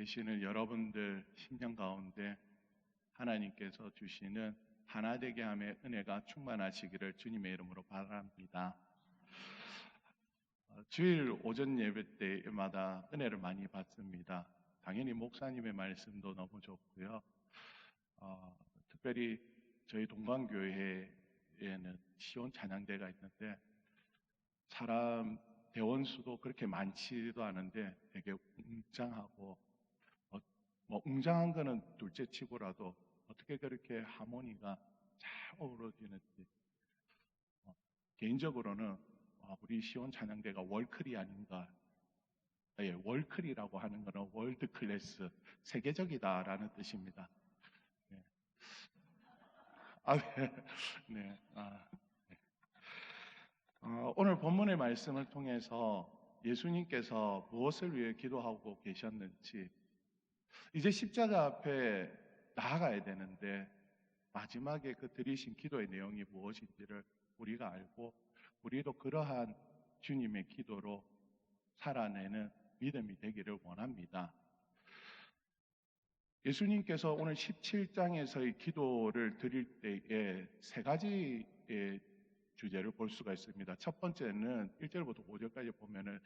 계시는 여러분들 심령 가운데 하나님께서 주시는 하나되게 함의 은혜가 충만하시기를 주님의 이름으로 바랍니다. 주일 오전 예배 때마다 은혜를 많이 받습니다. 당연히 목사님의 말씀도 너무 좋고요. 특별히 저희 동방교회에는 시온 찬양대가 있는데 사람 대원 수도 그렇게 많지도 않은데 되게 웅장하고 웅장한 거는 둘째 치고라도 어떻게 그렇게 하모니가 잘 어우러지는지 개인적으로는 우리 시온 찬양대가 월클이 아닌가. 예, 월클이라고 하는 거는 월드 클래스, 세계적이다라는 뜻입니다. 네. 네. 네. 오늘 본문의 말씀을 통해서 예수님께서 무엇을 위해 기도하고 계셨는지, 이제 십자가 앞에 나아가야 되는데 마지막에 그 드리신 기도의 내용이 무엇인지를 우리가 알고 우리도 그러한 주님의 기도로 살아내는 믿음이 되기를 원합니다. 예수님께서 오늘 17장에서의 기도를 드릴 때에 세 가지의 주제를 볼 수가 있습니다. 첫 번째는 1절부터 5절까지 보면은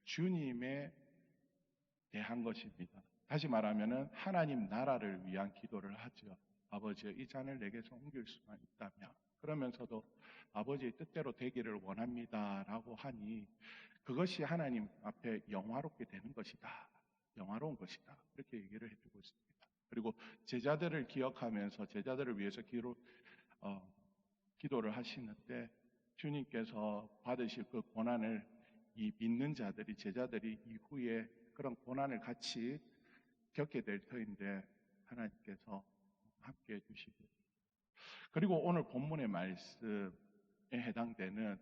주님에 대한 것입니다. 다시 말하면은 하나님 나라를 위한 기도를 하죠. 아버지여, 이 잔을 내게서 옮길 수만 있다면, 그러면서도 아버지의 뜻대로 되기를 원합니다 라고 하니 그것이 하나님 앞에 영화롭게 되는 것이다, 영화로운 것이다, 이렇게 얘기를 해주고 있습니다. 그리고 제자들을 기억하면서 제자들을 위해서 기도를 하시는데 주님께서 받으실 그 고난을 이 믿는 자들이, 제자들이 이후에 그런 고난을 같이 겪게 될 터인데 하나님께서 함께 해주시고, 그리고 오늘 본문의 말씀에 해당되는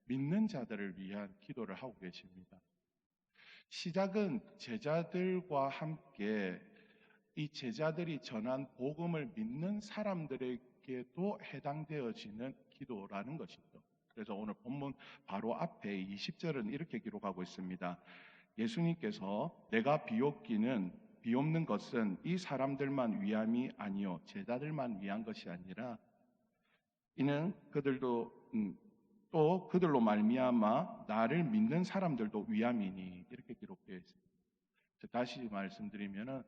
믿는 자들을 위한 기도를 하고 계십니다. 시작은 제자들과 함께 이 제자들이 전한 복음을 믿는 사람들에게도 해당되어지는 기도라는 것이죠. 그래서 오늘 본문 바로 앞에 20절은 이렇게 기록하고 있습니다. 예수님께서 내가 비옵는 것은 이 사람들만 위함이 아니요 제자들만 위한 것이 아니라 이는 또 그들로 말미암아 나를 믿는 사람들도 위함이니, 이렇게 기록되어 있습니다. 다시 말씀드리면은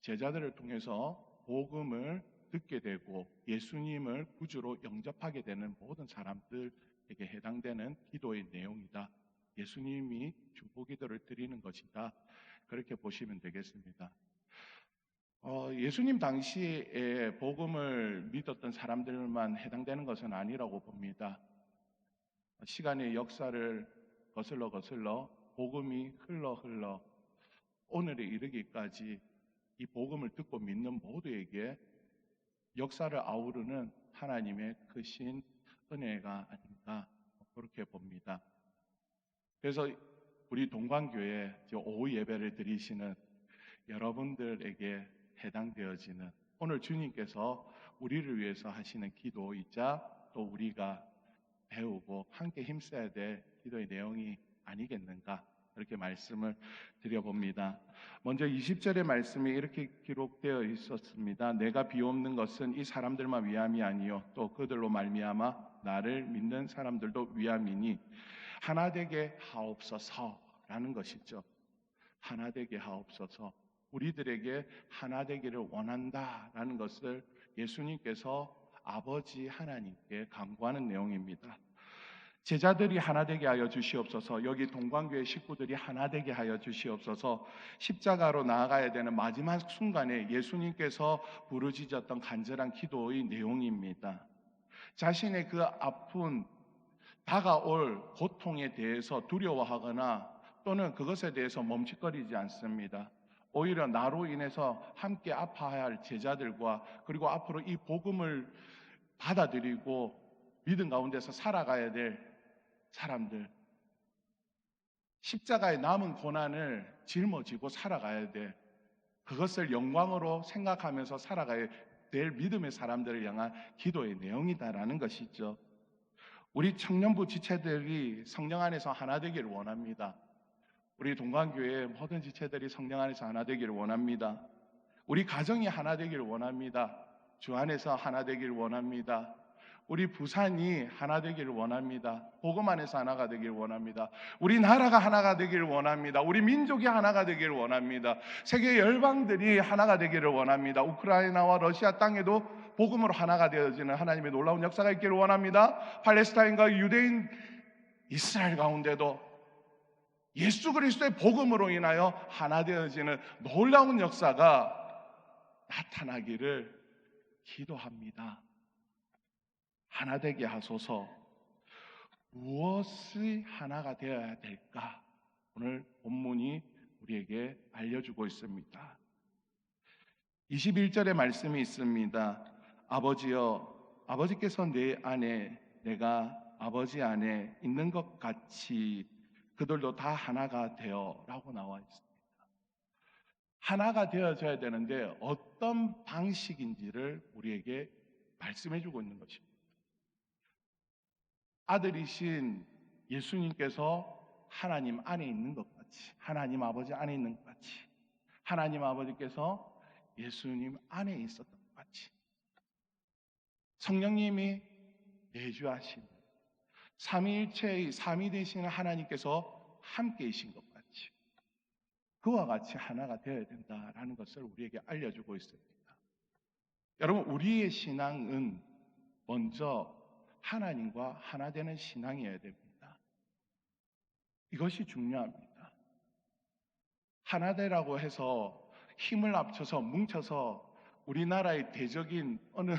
제자들을 통해서 복음을 듣게 되고 예수님을 구주로 영접하게 되는 모든 사람들에게 해당되는 기도의 내용이다. 예수님이 중보기도를 드리는 것이다. 그렇게 보시면 되겠습니다. 예수님 당시에 복음을 믿었던 사람들만 해당되는 것은 아니라고 봅니다. 시간의 역사를 거슬러 복음이 흘러 오늘에 이르기까지 이 복음을 듣고 믿는 모두에게 역사를 아우르는 하나님의 크신 은혜가 아닌가, 그렇게 봅니다. 그래서 우리 동방교회 오후 예배를 드리시는 여러분들에게 해당되어지는 오늘 주님께서 우리를 위해서 하시는 기도이자 또 우리가 배우고 함께 힘써야 될 기도의 내용이 아니겠는가, 그렇게 말씀을 드려봅니다. 먼저 20절의 말씀이 이렇게 기록되어 있었습니다. 내가 비옵는 것은 이 사람들만 위함이 아니요 또 그들로 말미암아 나를 믿는 사람들도 위함이니 하나되게 하옵소서라는 것이죠. 하나되게 하옵소서, 우리들에게 하나되기를 원한다라는 것을 예수님께서 아버지 하나님께 간구하는 내용입니다. 제자들이 하나되게 하여 주시옵소서, 여기 동방교회 식구들이 하나되게 하여 주시옵소서, 십자가로 나아가야 되는 마지막 순간에 예수님께서 부르짖었던 간절한 기도의 내용입니다. 자신의 그 아픈 다가올 고통에 대해서 두려워하거나 또는 그것에 대해서 멈칫거리지 않습니다. 오히려 나로 인해서 함께 아파야 할 제자들과 그리고 앞으로 이 복음을 받아들이고 믿음 가운데서 살아가야 될 사람들, 십자가의 남은 고난을 짊어지고 살아가야 돼, 그것을 영광으로 생각하면서 살아가야 될 믿음의 사람들을 향한 기도의 내용이다라는 것이죠. 우리 청년부 지체들이 성령 안에서 하나 되기를 원합니다. 우리 동관교회 모든 지체들이 성령 안에서 하나 되기를 원합니다. 우리 가정이 하나 되기를 원합니다. 주 안에서 하나 되기를 원합니다. 우리 부산이 하나 되기를 원합니다. 복음 안에서 하나가 되기를 원합니다. 우리 나라가 하나가 되기를 원합니다. 우리 민족이 하나가 되기를 원합니다. 세계 열방들이 하나가 되기를 원합니다. 우크라이나와 러시아 땅에도 복음으로 하나가 되어지는 하나님의 놀라운 역사가 있기를 원합니다. 팔레스타인과 유대인, 이스라엘 가운데도 예수 그리스도의 복음으로 인하여 하나 되어지는 놀라운 역사가 나타나기를 기도합니다. 하나 되게 하소서. 무엇이 하나가 되어야 될까? 오늘 본문이 우리에게 알려주고 있습니다. 21절의 말씀이 있습니다. 아버지여, 아버지께서 내 안에 내가 아버지 안에 있는 것 같이 그들도 다 하나가 되어 라고 나와 있습니다. 하나가 되어져야 되는데 어떤 방식인지를 우리에게 말씀해 주고 있는 것입니다. 아들이신 예수님께서 하나님 안에 있는 것 같이, 하나님 아버지 안에 있는 것 같이, 하나님 아버지께서 예수님 안에 있었던 것 같이, 성령님이 내주하신 삼위일체의 삼위 되시는 하나님께서 함께이신 것 같이, 그와 같이 하나가 되어야 된다라는 것을 우리에게 알려주고 있습니다. 여러분, 우리의 신앙은 먼저 하나님과 하나 되는 신앙이어야 됩니다. 이것이 중요합니다. 하나 되라고 해서 힘을 합쳐서 뭉쳐서 우리나라의 대적인 어느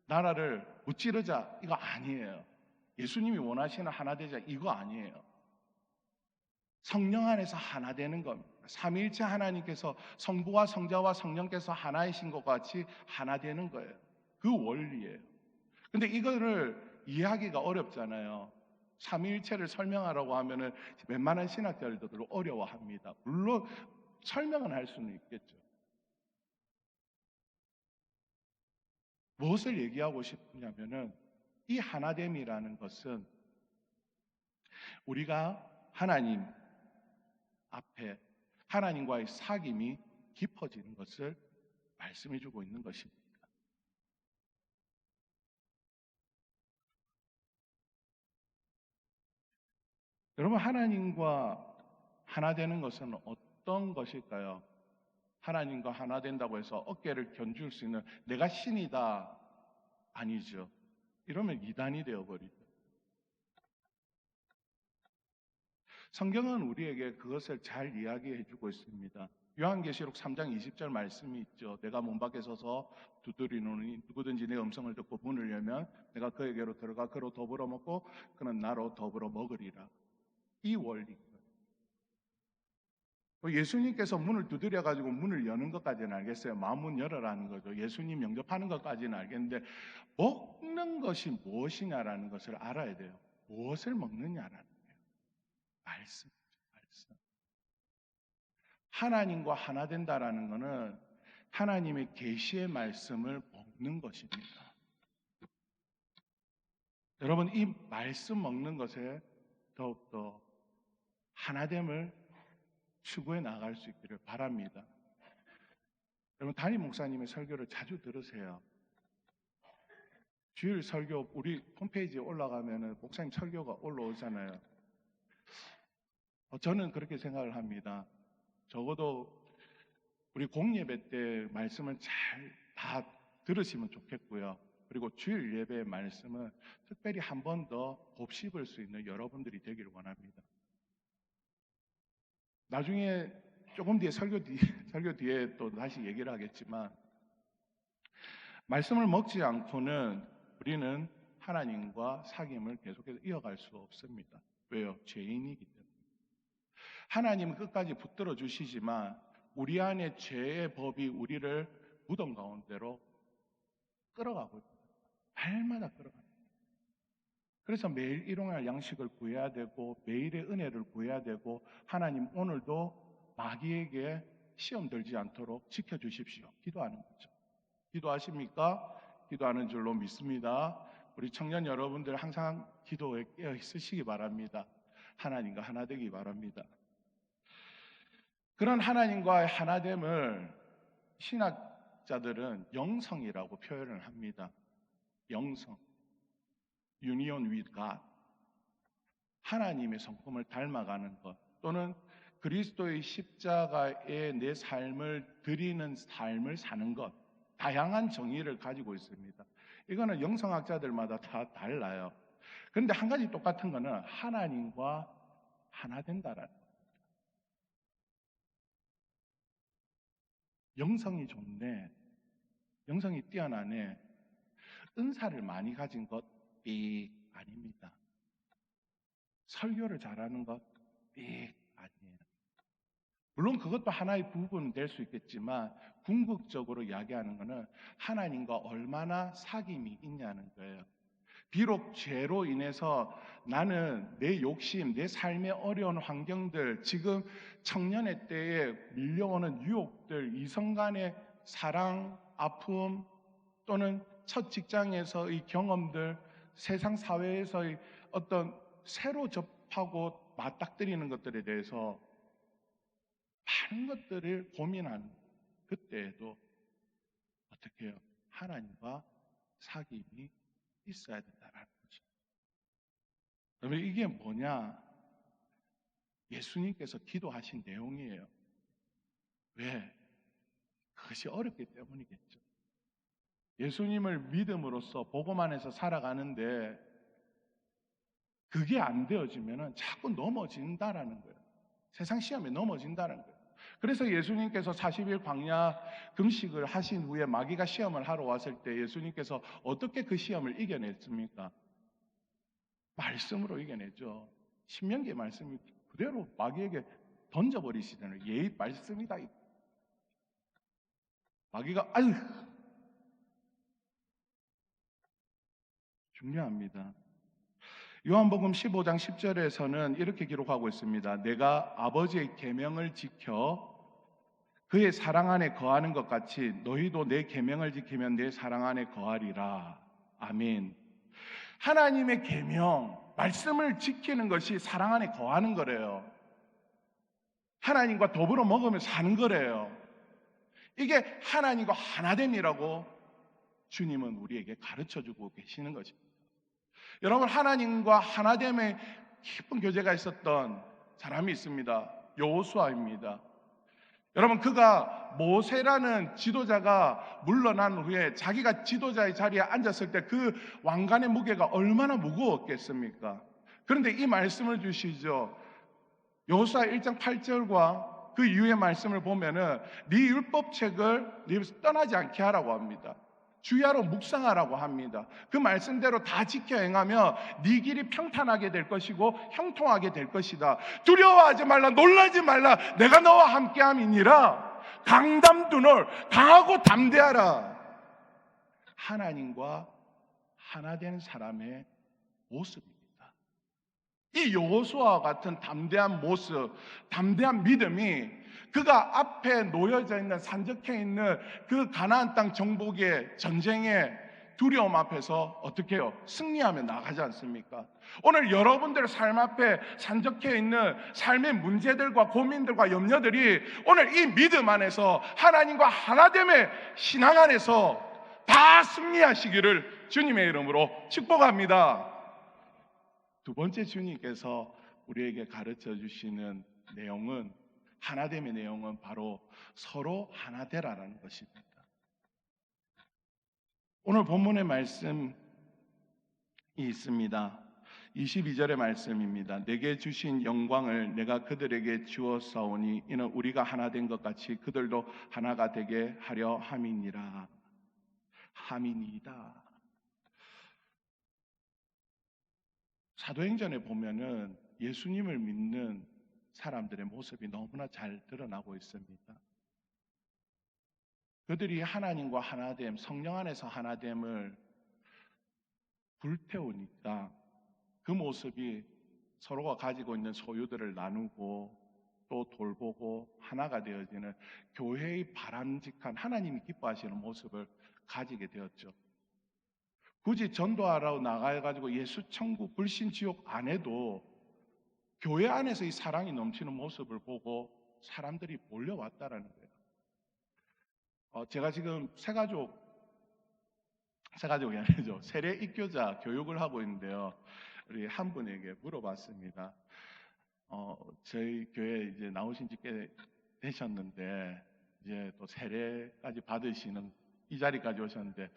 나라를 무찌르자, 이거 아니에요. 예수님이 원하시는 하나 되자, 이거 아니에요. 성령 안에서 하나 되는 겁니다. 삼위일체 하나님께서 성부와 성자와 성령께서 하나이신 것 같이 하나 되는 거예요. 그 원리예요. 근데 이거를 이해하기가 어렵잖아요. 삼위일체를 설명하라고 하면은 웬만한 신학자들도 어려워합니다. 물론 설명은 할 수는 있겠죠. 무엇을 얘기하고 싶냐면은 이 하나됨이라는 것은 우리가 하나님 앞에 하나님과의 사귐이 깊어지는 것을 말씀해 주고 있는 것입니다. 여러분, 하나님과 하나 되는 것은 어떤 것일까요? 하나님과 하나 된다고 해서 어깨를 견줄 수 있는 내가 신이다, 아니죠. 이러면 이단이 되어버리죠. 성경은 우리에게 그것을 잘 이야기해 주고 있습니다. 요한계시록 3장 20절 말씀이 있죠. 내가 문 밖에 서서 두드리노니 누구든지 내 음성을 듣고 문을 열면 내가 그에게로 들어가 그로 더불어 먹고 그는 나로 더불어 먹으리라. 이 원리. 예수님께서 문을 두드려 가지고 문을 여는 것까지는 알겠어요. 마음 문 열어라는 거죠. 예수님 영접하는 것까지는 알겠는데 먹는 것이 무엇이냐라는 것을 알아야 돼요. 무엇을 먹느냐라는 거예요. 말씀. 하나님과 하나 된다라는 것은 하나님의 계시의 말씀을 먹는 것입니다. 여러분, 이 말씀 먹는 것에 더욱더 하나됨을 추구해 나갈 수 있기를 바랍니다. 여러분, 담임 목사님의 설교를 자주 들으세요. 주일 설교 우리 홈페이지에 올라가면 목사님 설교가 올라오잖아요. 저는 그렇게 생각을 합니다. 적어도 우리 공예배 때 말씀을 잘 다 들으시면 좋겠고요. 그리고 주일 예배의 말씀은 특별히 한 번 더 곱씹을 수 있는 여러분들이 되기를 원합니다. 나중에 조금 뒤에 설교 뒤에 또 다시 얘기를 하겠지만 말씀을 먹지 않고는 우리는 하나님과 사귐을 계속해서 이어갈 수 없습니다. 왜요? 죄인이기 때문에. 하나님은 끝까지 붙들어 주시지만 우리 안에 죄의 법이 우리를 무덤 가운데로 끌어가고 있습니다. 날마다 끌어갑니다. 그래서 매일 일용할 양식을 구해야 되고 매일의 은혜를 구해야 되고 하나님 오늘도 마귀에게 시험 들지 않도록 지켜주십시오. 기도하는 거죠. 기도하십니까? 기도하는 줄로 믿습니다. 우리 청년 여러분들 항상 기도에 깨어 있으시기 바랍니다. 하나님과 하나 되기 바랍니다. 그런 하나님과의 하나됨을 신학자들은 영성이라고 표현을 합니다. 영성, union with God, 하나님의 성품을 닮아가는 것, 또는 그리스도의 십자가에 내 삶을 드리는 삶을 사는 것, 다양한 정의를 가지고 있습니다. 이거는 영성학자들마다 다 달라요. 그런데 한 가지 똑같은 거는 하나님과 하나 된다라는 거예요. 영성이 좋네, 영성이 뛰어나네, 은사를 많이 가진 것이 아닙니다. 설교를 잘하는 것이 아니에요. 물론 그것도 하나의 부분은 될 수 있겠지만 궁극적으로 이야기하는 것은 하나님과 얼마나 사귐이 있냐는 거예요. 비록 죄로 인해서 나는 내 욕심, 내 삶의 어려운 환경들, 지금 청년의 때에 밀려오는 유혹들, 이성 간의 사랑, 아픔, 또는 첫 직장에서의 경험들, 세상 사회에서의 어떤 새로 접하고 맞닥뜨리는 것들에 대해서 많은 것들을 고민하는 그때에도 어떻게 해요? 하나님과 사귐이 있어야 된다는 거죠. 그러면 이게 뭐냐? 예수님께서 기도하신 내용이에요. 왜? 그것이 어렵기 때문이겠죠. 예수님을 믿음으로써 복음 안에서 살아가는데 그게 안 되어지면 자꾸 넘어진다라는 거예요. 세상 시험에 넘어진다는 거예요. 그래서 예수님께서 40일 광야 금식을 하신 후에 마귀가 시험을 하러 왔을 때 예수님께서 어떻게 그 시험을 이겨냈습니까? 말씀으로 이겨내죠. 신명기의 말씀이 그대로 마귀에게 던져버리시잖아요. 예의 말씀이다. 마귀가 아유, 중요합니다. 요한복음 15장 10절에서는 이렇게 기록하고 있습니다. 내가 아버지의 계명을 지켜 그의 사랑 안에 거하는 것 같이 너희도 내 계명을 지키면 내 사랑 안에 거하리라. 아멘. 하나님의 계명, 말씀을 지키는 것이 사랑 안에 거하는 거래요. 하나님과 더불어 먹으며 사는 거래요. 이게 하나님과 하나됨이라고 주님은 우리에게 가르쳐주고 계시는 것입니다. 여러분, 하나님과 하나됨의 깊은 교제가 있었던 사람이 있습니다. 여호수아입니다. 여러분, 그가 모세라는 지도자가 물러난 후에 자기가 지도자의 자리에 앉았을 때 그 왕관의 무게가 얼마나 무거웠겠습니까? 그런데 이 말씀을 주시죠. 여호수아 1장 8절과 그 이후의 말씀을 보면은 네 율법책을 네 입에서 떠나지 않게 하라고 합니다. 주야로 묵상하라고 합니다. 그 말씀대로 다 지켜 행하며 네 길이 평탄하게 될 것이고 형통하게 될 것이다. 두려워하지 말라, 놀라지 말라, 내가 너와 함께함이니라. 강담두놀, 강하고 담대하라. 하나님과 하나 된 사람의 모습입니다. 이 여호수아와 같은 담대한 모습, 담대한 믿음이 그가 앞에 놓여져 있는, 산적해 있는 그 가나안 땅 정복의 전쟁의 두려움 앞에서 어떻게 해요? 승리하며 나가지 않습니까? 오늘 여러분들 삶 앞에 산적해 있는 삶의 문제들과 고민들과 염려들이 오늘 이 믿음 안에서 하나님과 하나됨의 신앙 안에서 다 승리하시기를 주님의 이름으로 축복합니다. 두 번째, 주님께서 우리에게 가르쳐 주시는 내용은, 하나됨의 내용은 바로 서로 하나 되라라는 것입니다. 오늘 본문의 말씀이 있습니다. 22절의 말씀입니다. 내게 주신 영광을 내가 그들에게 주었사오니 이는 우리가 하나 된 것 같이 그들도 하나가 되게 하려 함이니라. 함이니이다. 사도행전에 보면은 예수님을 믿는 사람들의 모습이 너무나 잘 드러나고 있습니다. 그들이 하나님과 하나됨, 성령 안에서 하나됨을 불태우니까 그 모습이 서로가 가지고 있는 소유들을 나누고 또 돌보고 하나가 되어지는 교회의 바람직한, 하나님이 기뻐하시는 모습을 가지게 되었죠. 굳이 전도하러 나가가지고 예수 천국 불신 지옥 안 해도 교회 안에서 이 사랑이 넘치는 모습을 보고 사람들이 몰려왔다라는 거예요. 제가 지금 새가족이 아니죠. 세례 입교자 교육을 하고 있는데요. 우리 한 분에게 물어봤습니다. 저희 교회 이제 나오신 지 꽤 되셨는데, 이제 또 세례까지 받으시는 이 자리까지 오셨는데,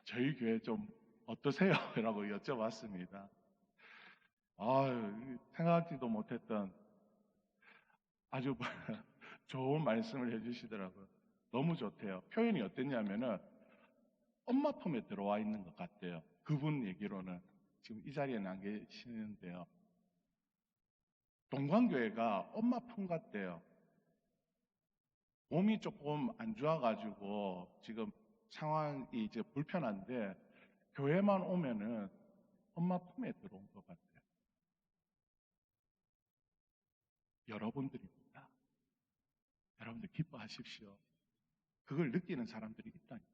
저희 교회 좀 어떠세요? 라고 여쭤봤습니다. 생각지도 못했던 아주 좋은 말씀을 해주시더라고요. 너무 좋대요. 표현이 어땠냐면은 엄마 품에 들어와 있는 것 같대요. 그분 얘기로는. 지금 이 자리에는 안 계시는데요. 동광교회가 엄마 품 같대요. 몸이 조금 안 좋아가지고 지금 상황이 이제 불편한데 교회만 오면은 엄마 품에 들어온 것 같아요. 여러분들입니다. 여러분들 기뻐하십시오. 그걸 느끼는 사람들이 있다니까.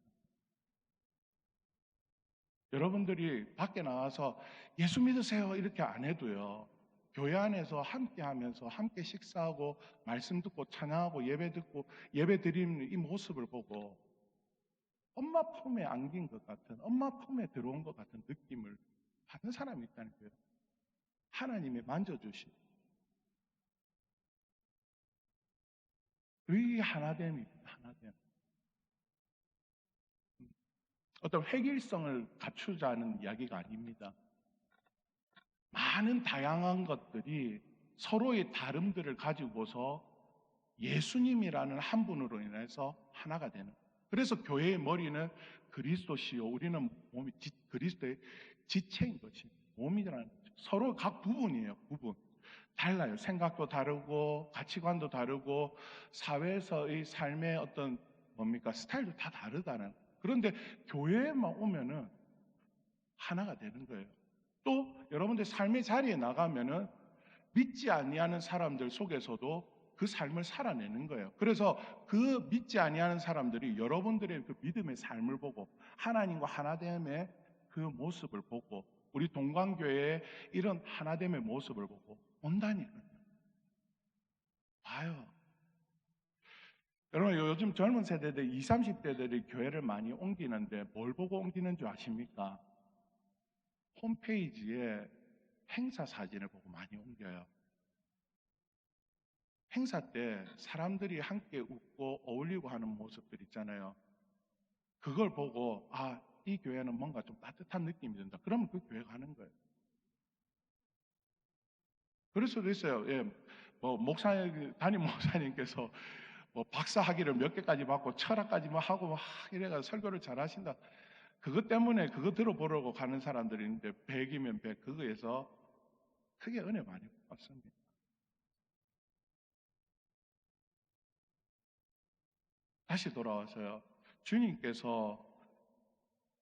여러분들이 밖에 나와서 예수 믿으세요 이렇게 안 해도요. 교회 안에서 함께 하면서 함께 식사하고 말씀 듣고 찬양하고 예배 듣고 예배 드리는 이 모습을 보고 엄마 품에 안긴 것 같은, 엄마 품에 들어온 것 같은 느낌을 받는 사람이 있다는 거예요. 하나님이 만져주신 의 하나됨입니다. 하나됨. 어떤 획일성을 갖추자는 이야기가 아닙니다. 많은 다양한 것들이 서로의 다름들을 가지고서 예수님이라는 한 분으로 인해서 하나가 되는. 그래서 교회의 머리는 그리스도시요. 우리는 몸이 그리스도의 지체인 것이 몸이라는 거죠. 서로 각 부분이에요. 부분. 달라요. 생각도 다르고 가치관도 다르고 사회에서의 삶의 어떤 스타일도 다 다르다는. 그런데 교회에만 오면은 하나가 되는 거예요. 또 여러분들 삶의 자리에 나가면은 믿지 아니하는 사람들 속에서도 그 삶을 살아내는 거예요. 그래서 그 믿지 아니하는 사람들이 여러분들의 그 믿음의 삶을 보고 하나님과 하나됨의 그 모습을 보고 우리 동광교회의 이런 하나됨의 모습을 보고 온다니까요. 봐요. 여러분 요즘 젊은 세대들 20, 30대들이 교회를 많이 옮기는데 뭘 보고 옮기는 줄 아십니까? 홈페이지에 행사 사진을 보고 많이 옮겨요. 행사 때 사람들이 함께 웃고 어울리고 하는 모습들 있잖아요. 그걸 보고 이 교회는 뭔가 좀 따뜻한 느낌이 든다. 그러면 그 교회 가는 거예요. 그럴 수도 있어요. 예, 담임 목사님께서 박사 학위를 몇 개까지 받고 철학까지 하고 이래가 설교를 잘 하신다. 그것 때문에 그거 들어보려고 가는 사람들이 있는데 100이면 100 그거에서 크게 은혜 많이 받습니다. 다시 돌아와서요. 주님께서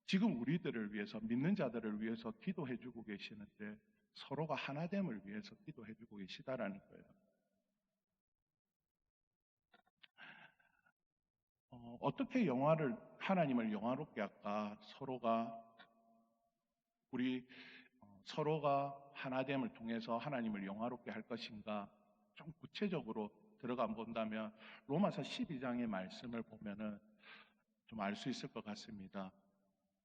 지금 우리들을 위해서 믿는 자들을 위해서 기도해 주고 계시는데 서로가 하나됨을 위해서 기도해 주고 계시다라는 거예요. 어떻게 하나님을 영화롭게 할까? 서로가 하나됨을 통해서 하나님을 영화롭게 할 것인가? 좀 구체적으로 들어가 본다면 로마서 12장의 말씀을 보면은 좀 알 수 있을 것 같습니다.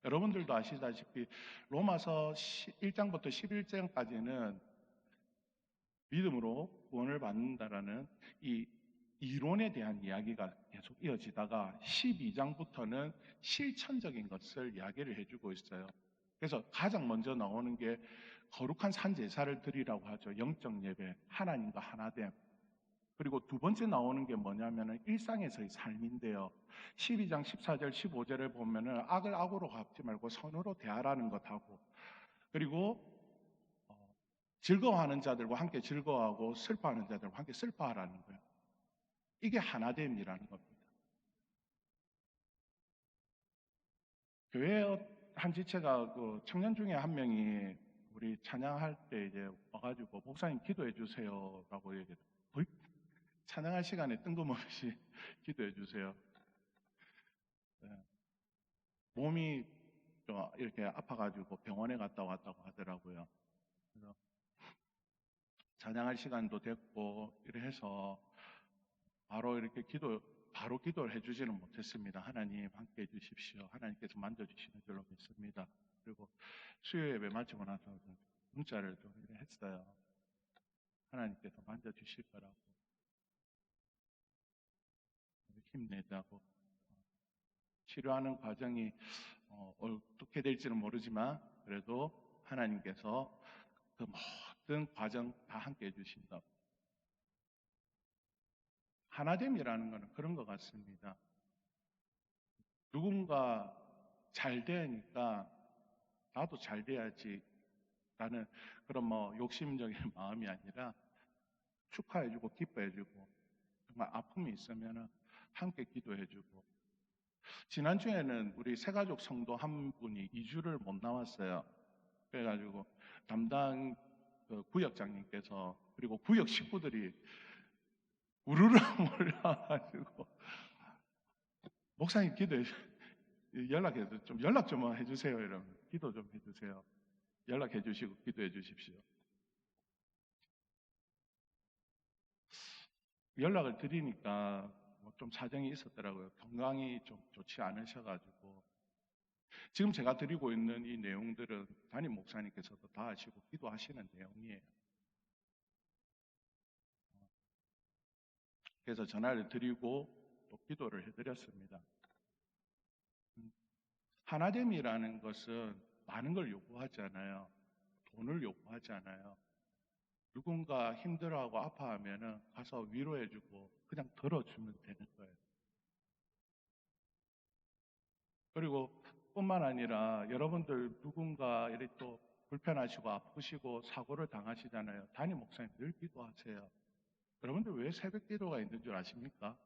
여러분들도 아시다시피 로마서 1장부터 11장까지는 믿음으로 구원을 받는다라는 이 이론에 대한 이야기가 계속 이어지다가 12장부터는 실천적인 것을 이야기를 해주고 있어요. 그래서 가장 먼저 나오는 게 거룩한 산 제사를 드리라고 하죠. 영적 예배, 하나님과 하나됨. 그리고 두 번째 나오는 게 뭐냐면은 일상에서의 삶인데요. 12장 14절 15절을 보면은 악을 악으로 갚지 말고 선으로 대하라는 것하고, 그리고 즐거워하는 자들과 함께 즐거워하고 슬퍼하는 자들과 함께 슬퍼하라는 거예요. 이게 하나됨이라는 겁니다. 교회 한 지체가 그 청년 중에 한 명이 우리 찬양할 때 이제 와가지고 목사님 기도해 주세요라고 얘기해요. 거의 찬양할 시간에 뜬금없이 기도해 주세요. 네. 몸이 좀 이렇게 아파가지고 병원에 갔다 왔다고 하더라고요. 그래서 찬양할 시간도 됐고 이래 해서 바로 이렇게 바로 기도를 해주지는 못했습니다. 하나님 함께 해주십시오. 하나님께서 만져주시는 줄로 믿습니다. 그리고 수요 예배 마치고 나서 문자를 좀 했어요. 하나님께서 만져주실 거라고, 힘내자고. 치료하는 과정이 어떻게 될지는 모르지만 그래도 하나님께서 그 모든 과정 다 함께 해주신다. 하나됨이라는 것은 그런 것 같습니다. 누군가 잘 되니까 나도 잘 돼야지 라는 그런 욕심적인 마음이 아니라 축하해주고 기뻐해주고, 정말 아픔이 있으면 함께 기도해주고. 지난주에는 우리 새가족 성도 한 분이 2주를 못 나왔어요. 그래가지고 담당 구역장님께서, 그리고 구역 식구들이 우르르 몰려가지고 목사님 연락 좀 해주세요. 이러면 기도 좀 해주세요. 연락해 주시고 기도해 주십시오. 연락을 드리니까 좀 사정이 있었더라고요. 건강이 좀 좋지 않으셔가지고. 지금 제가 드리고 있는 이 내용들은 담임 목사님께서도 다 아시고 기도하시는 내용이에요. 그래서 전화를 드리고 또 기도를 해드렸습니다. 하나됨이라는 것은 많은 걸 요구하지 않아요. 돈을 요구하지 않아요. 누군가 힘들어하고 아파하면 가서 위로해주고 그냥 들어주면 되는 거예요. 그리고 뿐만 아니라 여러분들 누군가 이렇게 또 불편하시고 아프시고 사고를 당하시잖아요. 담임 목사님 늘 기도하세요. 여러분들 왜 새벽 기도가 있는 줄 아십니까?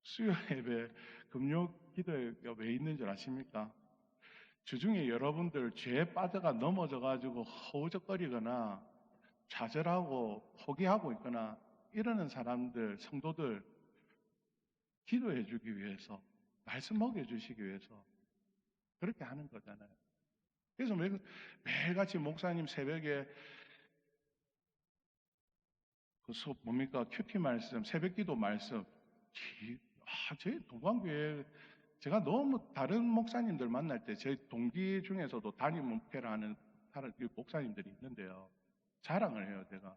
수요 예배, 금요 기도가 왜 있는 줄 아십니까? 주중에 여러분들 죄에 빠져가 넘어져가지고 허우적거리거나 좌절하고 포기하고 있거나 이러는 사람들, 성도들 기도해 주기 위해서, 말씀 먹여주시기 위해서 그렇게 하는 거잖아요. 그래서 매일같이 목사님 새벽에 뭡니까? 큐티 말씀, 새벽 기도 말씀. 저희 동광교회, 제가 너무 다른 목사님들 만날 때, 제 동기 중에서도 담임 목회를 하는 목사님들이 있는데요. 자랑을 해요, 제가.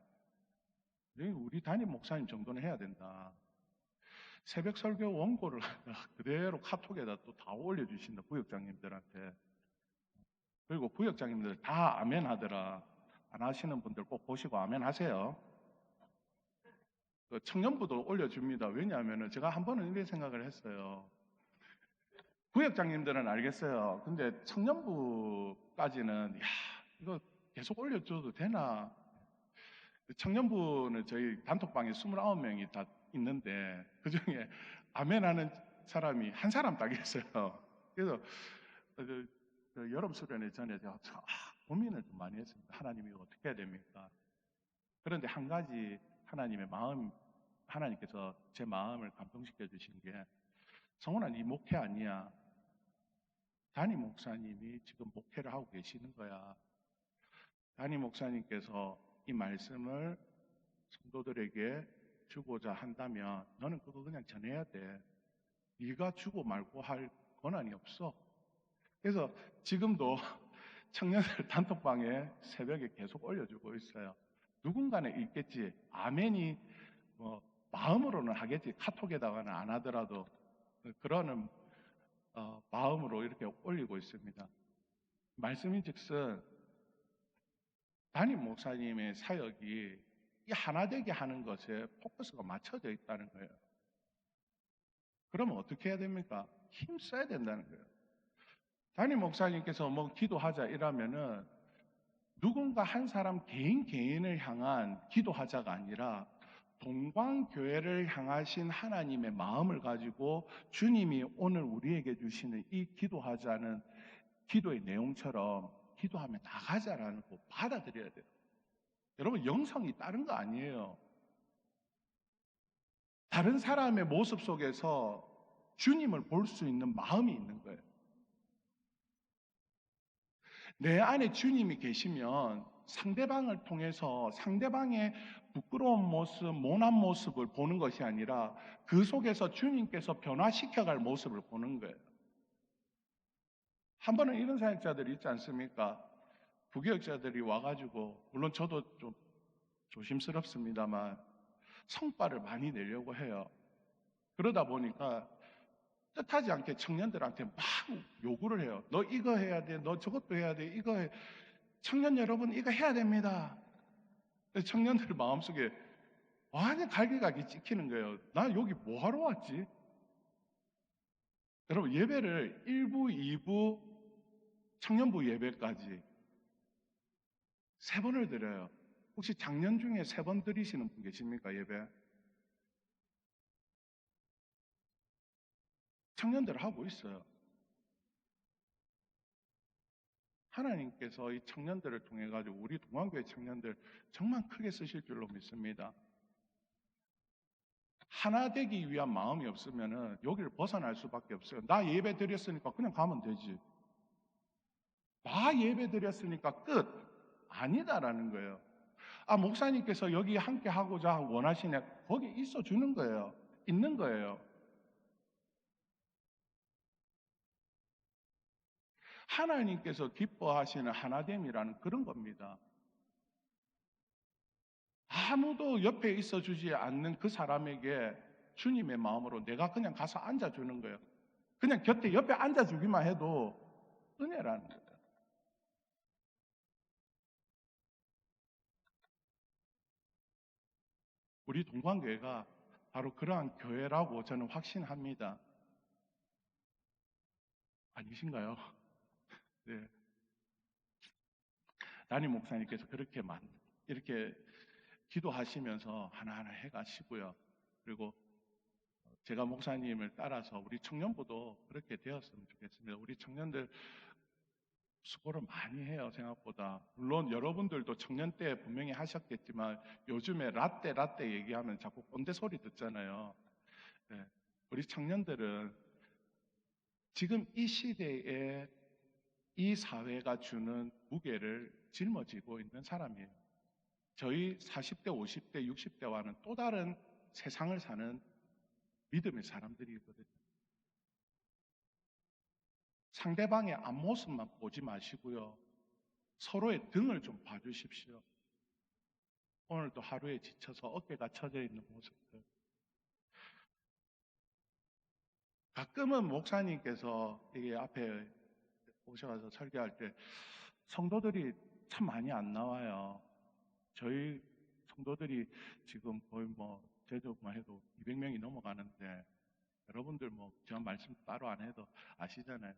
우리 담임 목사님 정도는 해야 된다. 새벽 설교 원고를 그대로 카톡에다 또 다 올려주신다, 구역장님들한테. 그리고 구역장님들 다 아멘 하더라. 안 하시는 분들 꼭 보시고 아멘 하세요. 청년부도 올려줍니다. 왜냐하면 제가 한 번은 이렇게 생각을 했어요. 구역장님들은 알겠어요. 근데 청년부까지는 이거 계속 올려줘도 되나? 청년부는 저희 단톡방에 29명이 다 있는데 그중에 아멘하는 사람이 한 사람 딱 있어요. 그래서 여름 수련회 전에 제가 고민을 좀 많이 했습니다. 하나님이 어떻게 해야 됩니까? 그런데 한 가지 하나님께서 제 마음을 감동시켜 주신 게, 성훈아, 네 목회 아니야. 담임 목사님이 지금 목회를 하고 계시는 거야. 담임 목사님께서 이 말씀을 성도들에게 주고자 한다면 너는 그거 그냥 전해야 돼. 네가 주고 말고 할 권한이 없어. 그래서 지금도 청년들 단톡방에 새벽에 계속 올려주고 있어요. 누군가는 읽겠지. 아멘이 마음으로는 하겠지. 카톡에다가는 안 하더라도 그러는 마음으로 이렇게 올리고 있습니다. 말씀인즉슨 담임 목사님의 사역이 이 하나 되게 하는 것에 포커스가 맞춰져 있다는 거예요. 그러면 어떻게 해야 됩니까? 힘 써야 된다는 거예요. 담임 목사님께서 기도하자 이러면은 누군가 한 사람 개인을 향한 기도하자가 아니라 동방교회를 향하신 하나님의 마음을 가지고 주님이 오늘 우리에게 주시는 이 기도하자는 기도의 내용처럼 기도하며 나가자라는 거 받아들여야 돼요. 여러분, 영성이 다른 거 아니에요. 다른 사람의 모습 속에서 주님을 볼 수 있는 마음이 있는 거예요. 내 안에 주님이 계시면 상대방을 통해서 상대방의 부끄러운 모습, 모난 모습을 보는 것이 아니라 그 속에서 주님께서 변화시켜갈 모습을 보는 거예요. 한 번은 이런 사역자들이 있지 않습니까? 부교육자들이 와가지고, 물론 저도 좀 조심스럽습니다만 성과를 많이 내려고 해요. 그러다 보니까 뜻하지 않게 청년들한테 막 요구를 해요. 너 이거 해야 돼, 너 저것도 해야 돼, 이거 해. 청년 여러분 이거 해야 됩니다. 청년들 마음속에 완전 갈기갈기 찍히는 거예요. 나 여기 뭐 하러 왔지? 여러분 예배를 1부, 2부, 청년부 예배까지 3번을 드려요. 혹시 작년 중에 3번 드리시는 분 계십니까? 예배? 청년들 하고 있어요. 하나님께서 이 청년들을 통해 가지고 우리 동안교회 청년들 정말 크게 쓰실 줄로 믿습니다. 하나 되기 위한 마음이 없으면은 여기를 벗어날 수밖에 없어요. 나 예배 드렸으니까 그냥 가면 되지. 나 예배 드렸으니까 끝. 아니다라는 거예요. 아, 목사님께서 여기 함께 하고자 원하시네. 거기 있어 주는 거예요. 있는 거예요. 하나님께서 기뻐하시는 하나됨이라는 그런 겁니다. 아무도 옆에 있어 주지 않는 그 사람에게 주님의 마음으로 내가 그냥 가서 앉아주는 거예요. 그냥 곁에 옆에 앉아주기만 해도 은혜라는 거예요. 우리 동방교회가 바로 그러한 교회라고 저는 확신합니다. 아니신가요? 네. 담임 목사님께서 이렇게 기도하시면서 하나하나 해가시고요. 그리고 제가 목사님을 따라서 우리 청년부도 그렇게 되었으면 좋겠습니다. 우리 청년들 수고를 많이 해요, 생각보다. 물론 여러분들도 청년 때 분명히 하셨겠지만 요즘에 라떼 얘기하면 자꾸 꼰대 소리 듣잖아요. 네. 우리 청년들은 지금 이 시대에 이 사회가 주는 무게를 짊어지고 있는 사람이에요. 저희 40대, 50대, 60대와는 또 다른 세상을 사는 믿음의 사람들이거든요. 상대방의 앞모습만 보지 마시고요. 서로의 등을 좀 봐주십시오. 오늘도 하루에 지쳐서 어깨가 처져 있는 모습들. 가끔은 목사님께서 이게 앞에 오셔서 설교할 때 성도들이 참 많이 안 나와요. 저희 성도들이 지금 거의 제주만 해도 200명이 넘어가는데 여러분들 저 말씀 따로 안 해도 아시잖아요.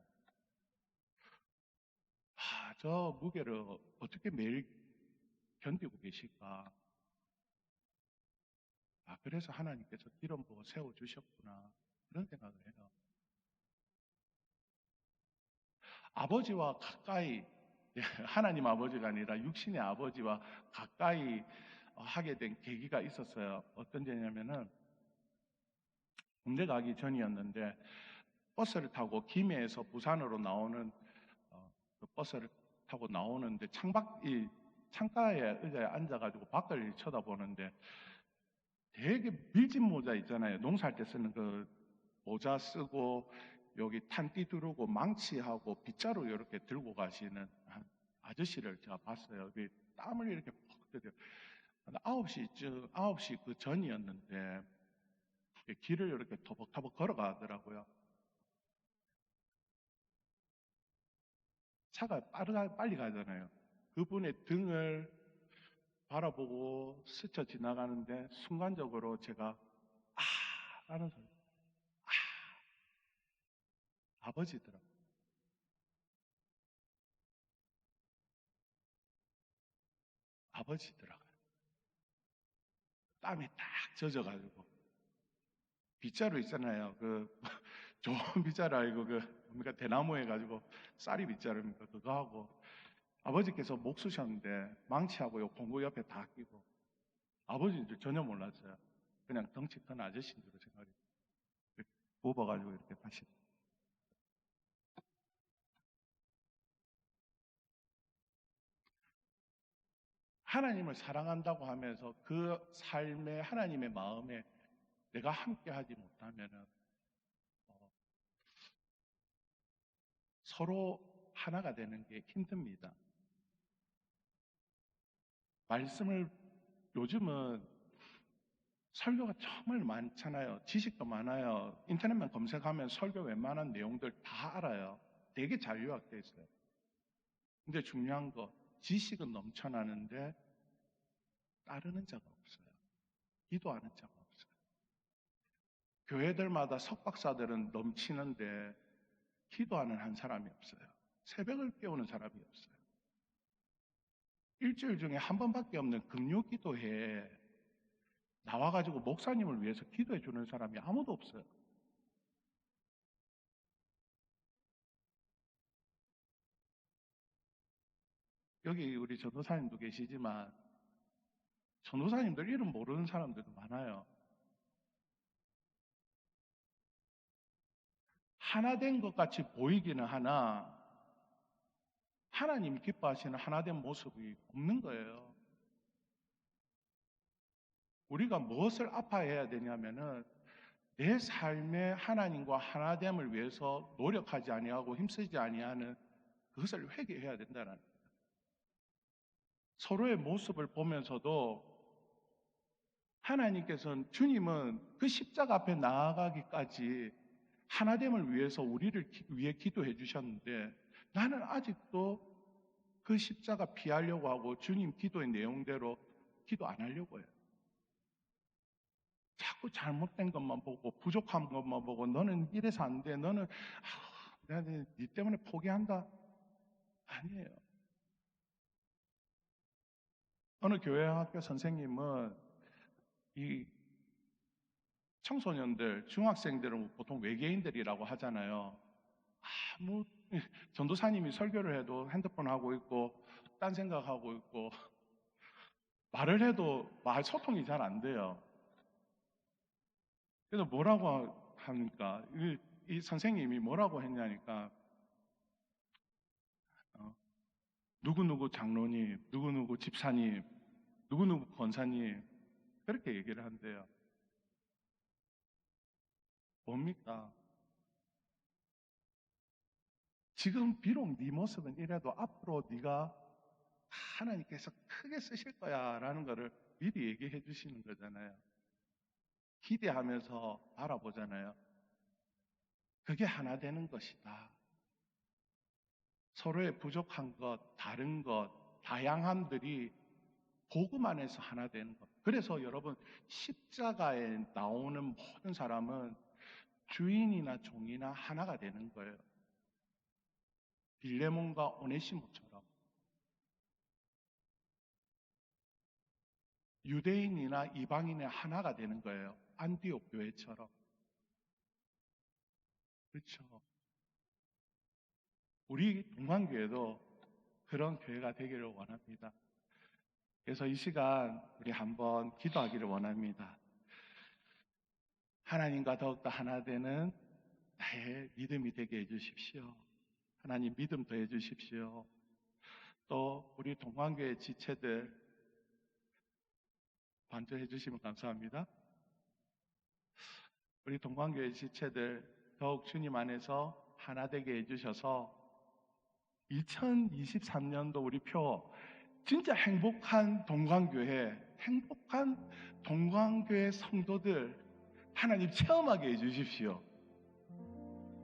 저 무게를 어떻게 매일 견디고 계실까? 그래서 하나님께서 기름 부어 세워주셨구나. 그런 생각을 해요. 아버지와 가까이, 하나님 아버지가 아니라 육신의 아버지와 가까이 하게 된 계기가 있었어요. 어떤 데냐면은 군대 가기 전이었는데 버스를 타고 김해에서 부산으로 나오는 그 버스를 타고 나오는데 창가에 의자에 앉아가지고 밖을 쳐다보는데 되게 밀짚 모자 있잖아요. 농사할 때 쓰는 그 모자 쓰고 여기 탄띠 두르고 망치하고 빗자루 이렇게 들고 가시는 한 아저씨를 제가 봤어요. 땀을 이렇게 퍽 흘려. 9시 그 전이었는데 길을 이렇게 터벅터벅 걸어가더라고요. 차가 빨리 가잖아요. 그분의 등을 바라보고 스쳐 지나가는데 순간적으로 제가 라는 소리. 아버지더라고요. 아버지더라고요. 땀이 딱 젖어가지고 빗자루 있잖아요. 좋은 빗자루 알고 뭡니까 대나무 해가지고 쌀이 빗자루입니까? 그거 하고 아버지께서 목 쑤셨는데 망치하고 요 공구 옆에 다 끼고 아버지는 전혀 몰랐어요. 그냥 덩치 큰 아저씨인 줄 생각이 뽑아가지고 이렇게 다시 하나님을 사랑한다고 하면서 그 삶의 하나님의 마음에 내가 함께하지 못하면 서로 하나가 되는 게 힘듭니다. 말씀을 요즘은 설교가 정말 많잖아요. 지식도 많아요. 인터넷만 검색하면 설교 웬만한 내용들 다 알아요. 되게 잘 요약되어 있어요. 근데 중요한 거, 지식은 넘쳐나는데 따르는 자가 없어요. 기도하는 자가 없어요. 교회들마다 석박사들은 넘치는데 기도하는 한 사람이 없어요. 새벽을 깨우는 사람이 없어요. 일주일 중에 한 번밖에 없는 금요기도회에 나와가지고 목사님을 위해서 기도해 주는 사람이 아무도 없어요. 여기 우리 전도사님도 계시지만 전도사님들 이름 모르는 사람들도 많아요. 하나된 것 같이 보이기는 하나 하나님 기뻐하시는 하나된 모습이 없는 거예요. 우리가 무엇을 아파해야 되냐면은 내 삶의 하나님과 하나됨을 위해서 노력하지 아니하고 힘쓰지 아니하는 그것을 회개해야 된다는 거예요. 서로의 모습을 보면서도 하나님께서는 주님은 그 십자가 앞에 나아가기까지 하나됨을 위해서 우리를 위해 기도해 주셨는데 나는 아직도 그 십자가 피하려고 하고 주님 기도의 내용대로 기도 안 하려고 해요. 자꾸 잘못된 것만 보고 부족한 것만 보고 너는 이래서 안 돼. 너는 내가 네 때문에 포기한다. 아니에요. 어느 교회 학교 선생님은 이 청소년들, 중학생들은 보통 외계인들이라고 하잖아요. 전도사님이 설교를 해도 핸드폰 하고 있고 딴 생각하고 있고 말을 해도 말 소통이 잘 안 돼요. 그래서 뭐라고 합니까? 이 선생님이 뭐라고 했냐니까 누구누구 장로님, 누구누구 집사님, 누구누구 권사님 그렇게 얘기를 한대요. 뭡니까? 지금 비록 네 모습은 이래도 앞으로 네가 하나님께서 크게 쓰실 거야 라는 거를 미리 얘기해 주시는 거잖아요. 기대하면서 바라보잖아요. 그게 하나 되는 것이다. 서로의 부족한 것, 다른 것, 다양함들이 복음 안에서 하나 되는 것. 그래서 여러분 십자가에 나오는 모든 사람은 주인이나 종이나 하나가 되는 거예요. 빌레몬과 오네시모처럼 유대인이나 이방인의 하나가 되는 거예요. 안디옥 교회처럼. 그렇죠. 우리 동방교회도 그런 교회가 되기를 원합니다. 그래서 이 시간 우리 한번 기도하기를 원합니다. 하나님과 더욱더 하나 되는 나의 믿음이 되게 해주십시오. 하나님 믿음 더해 주십시오. 또 우리 동방교회 지체들 반주해 주시면 감사합니다. 우리 동방교회 지체들 더욱 주님 안에서 하나 되게 해주셔서 2023년도 우리 표 진짜 행복한 동방교회, 행복한 동방교회 성도들 하나님 체험하게 해주십시오.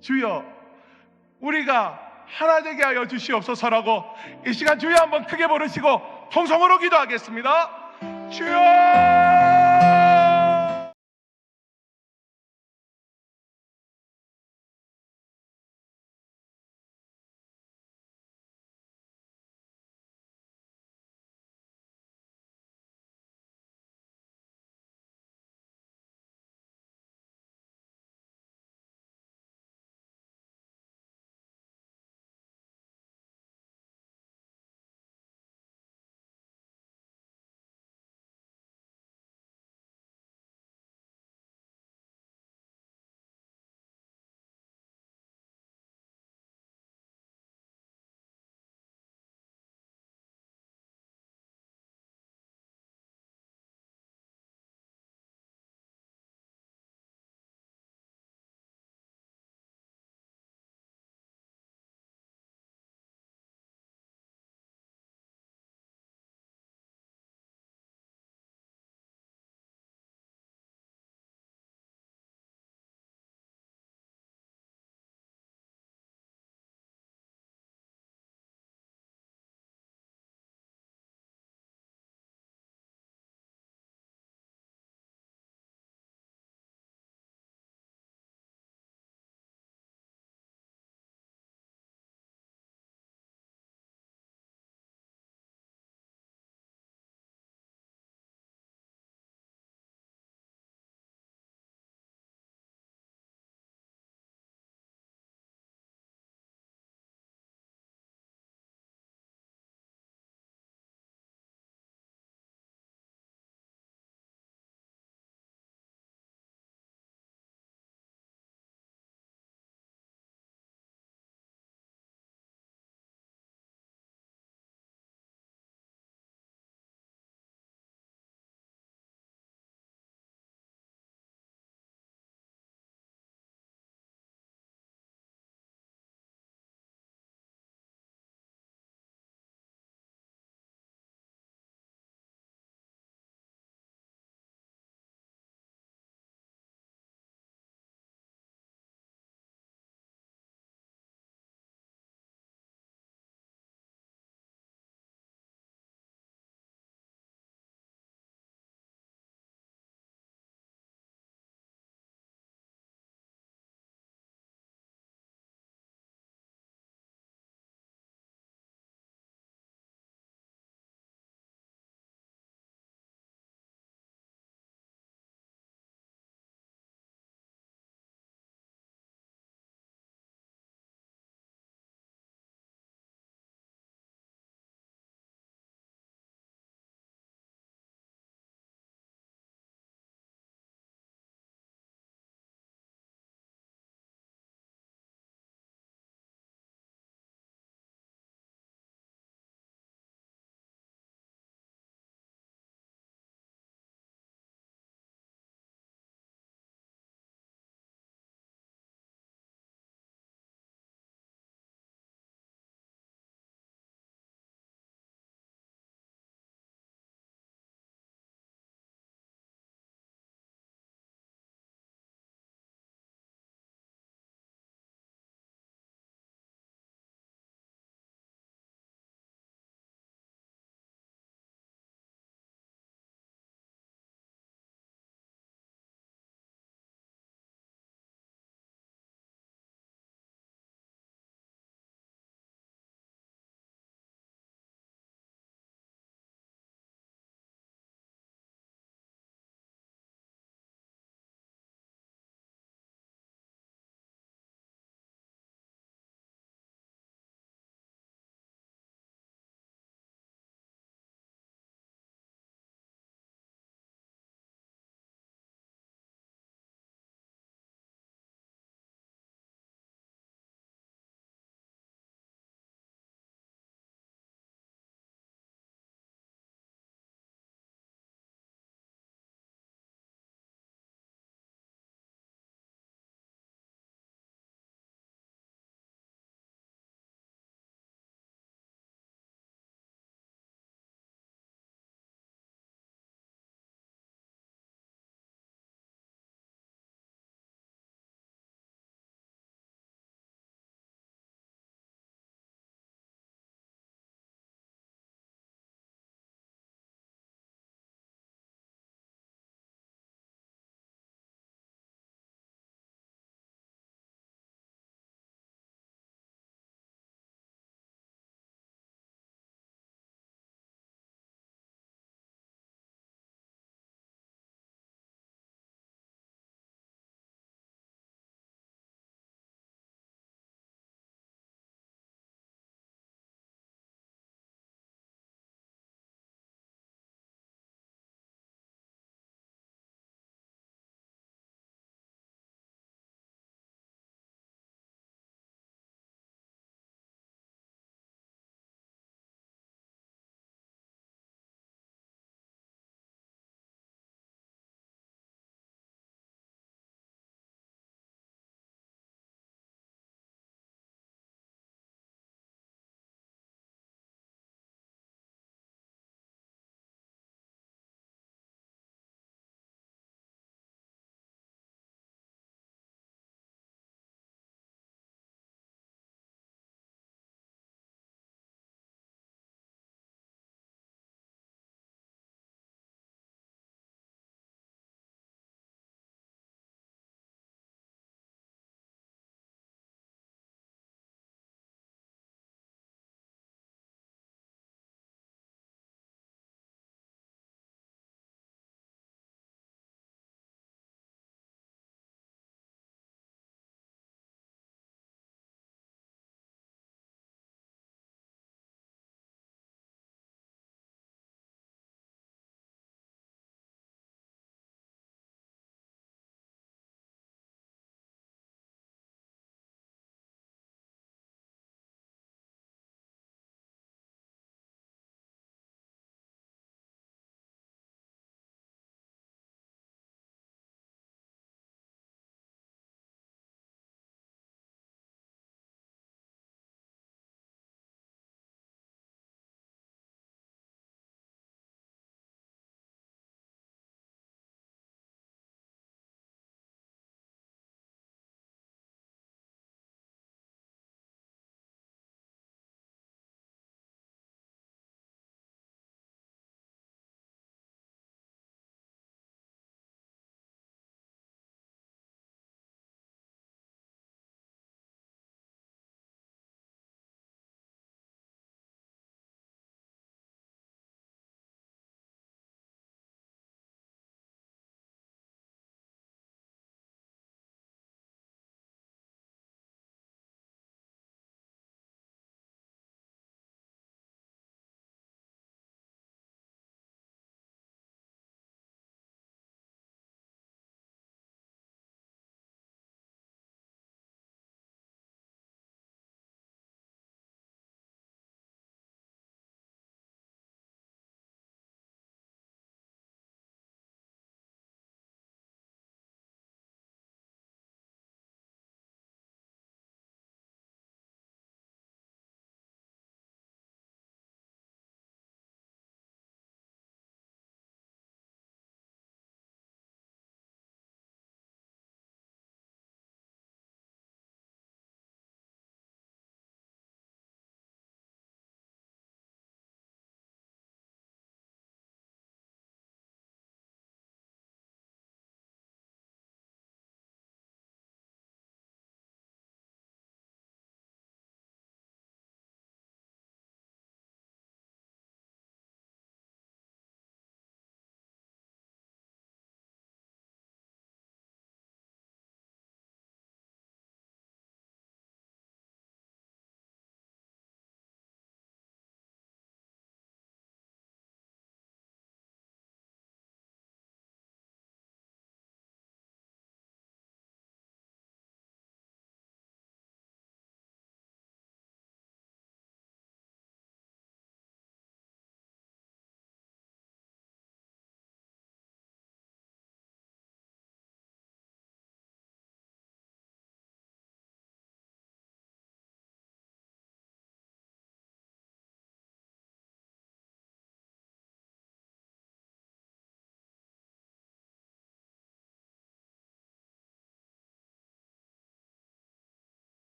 주여, 우리가 하나 되게 하여 주시옵소서라고 이 시간 주여 한번 크게 부르시고 통성으로 기도하겠습니다. 주여!